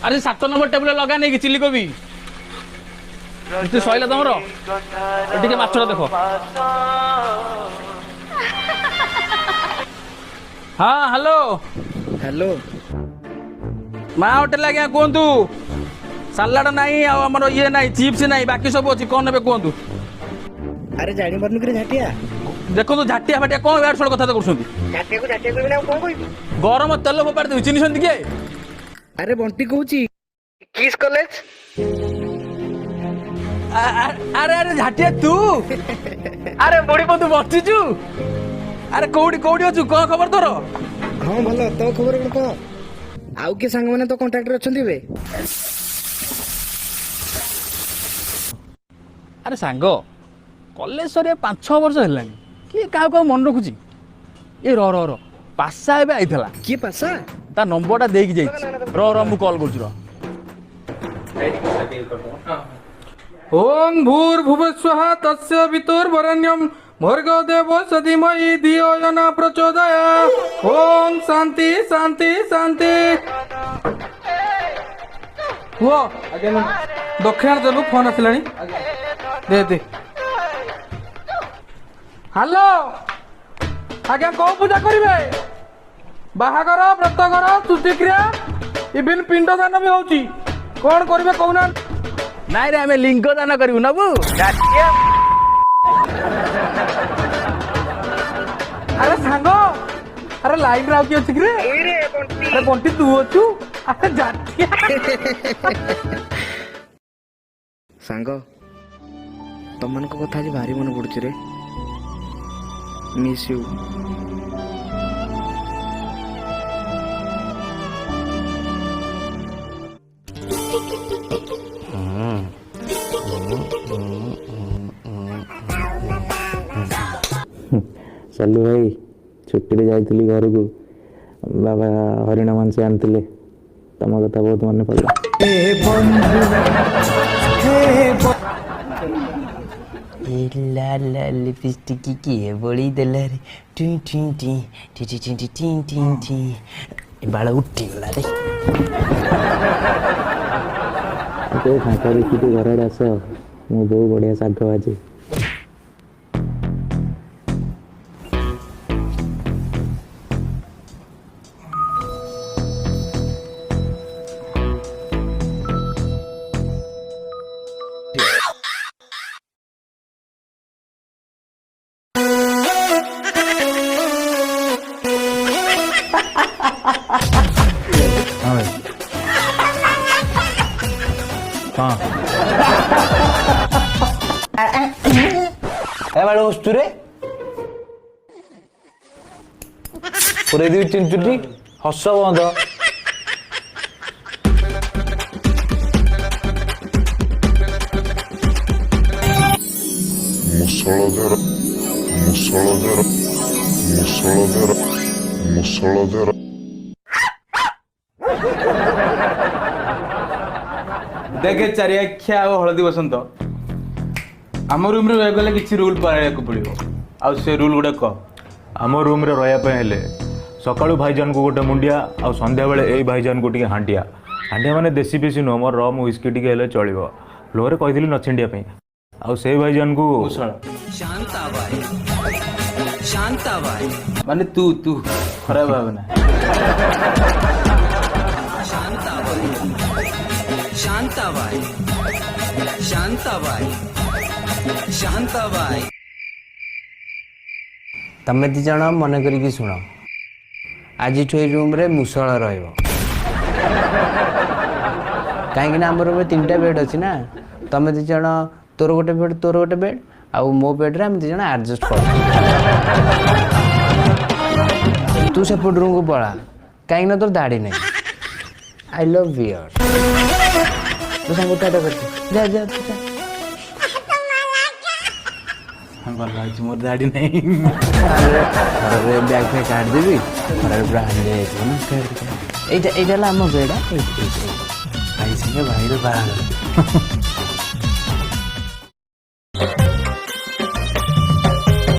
अरे 7 number table लगा नहीं कि चिल्ली कोबी सैला तुम टे माछटा देख हाँ हेलो हेलो माँ होटेल आज्ञा कहतु सालाड नहीं आमर ये नहीं चिप्स नहीं बाकी सब अच्छी कौन ने कहतु अरे जानी पारनु कि झाटिया देखो झाटिया फाटिया कौन यार छोड़ कथा कर झाटिया को झाटिया कहबे ना कोन कहबी गरम तेल फोपाड़ देवी चिन्ह किए अरे बंटी कहूची किस कॉलेज अरे अरे झाटिया तू अरे बुढ़ी को तू बचिचु अरे कोडी कोडी अछु कौन खबर तोर हां भलो तो खबर कोन कह आउ के संग माने तो कांटेक्ट रे अछंती बे अरे सांग कॉलेज सर 5-6 वर्ष हेलानी किए क्या मन रखुची ये रो पासा एबे आइथला की पासा ता नंबरटा देकी जाई रो मु कॉल करछु रो ओम भूर्भुवस्वः तस्य वितुर्वरेण्यं भर्गो देवस्य धीमहि धियो यो न प्रचोदयात् ओम शांति शांति शांति हुआ दक्षिण देलु फोन आसिलानी दे दे हेलो आज्ञा कौ पूजा करिवे बाहागर व्रतघर शुद्धिक्रिया इवन पिंडदान भी होची कौन करिवे कहूना नाई रे हमें लिंग दान करू नबु अरे सांग अरे लाइन राव की अछि रे अरे बंटी तू अछु अरे जाटिया सांग तमन को कथा जी भारी मन पड़ुछ रे मिस यू चलू भाई छुट्टी जाइली घर को बाबा हरिण मांस आनी तुम कथा बहुत मन पड़ा लिपस्टिक किए बोली देला रे T T T T T T T T T T बाल उठी गला रे तो फाँका देखी तू घर आस मो बहुत बढ़िया शाग बाजे रे पूरे दी चिंचुटी हस बंद मुसलधर मुसलधर मुसलधर मुसलधर देखे चारिआख्या और हलदी बसंत आम रूम रे गले किसी रूल पाळा पड़ो आ से रूल गुड़ा कह आम रूम रे रहा हेले सकाळु भाईजान को गोटे मुंडिया आ संध्या बेले एई भाईजान को टिके हांडिया हांडिया माने देसी पेसी नो मोर रम व्हिस्की टिके हेले चलिबो फ्लोर रे कहिदिली न छिंडिया पे आ से भाईजान को शांताबाई माने तू तू खराब भावना शांताबाई शांताबाई तमें दी जन मन करिकी शुण आज रूम रे मुसळ रहिबो कहीं आम रूम 3टा बेड अच्छी ना तमें दी जन तोर गोटे बेड आउ मो बेड रे हम दी जन एडजस्ट कर तू सेपट रूम को पड़ा कहीं तोर दाढ़ी नहीं आई लव यूर तो संग टाटा करते जा जा जा मोर दाढ़ी नहीं अरे बैग पे काट देवी अरे पूरा हंडे ना एटा एटा ला हम बेड़ा भाई संगे भाई रे बाहर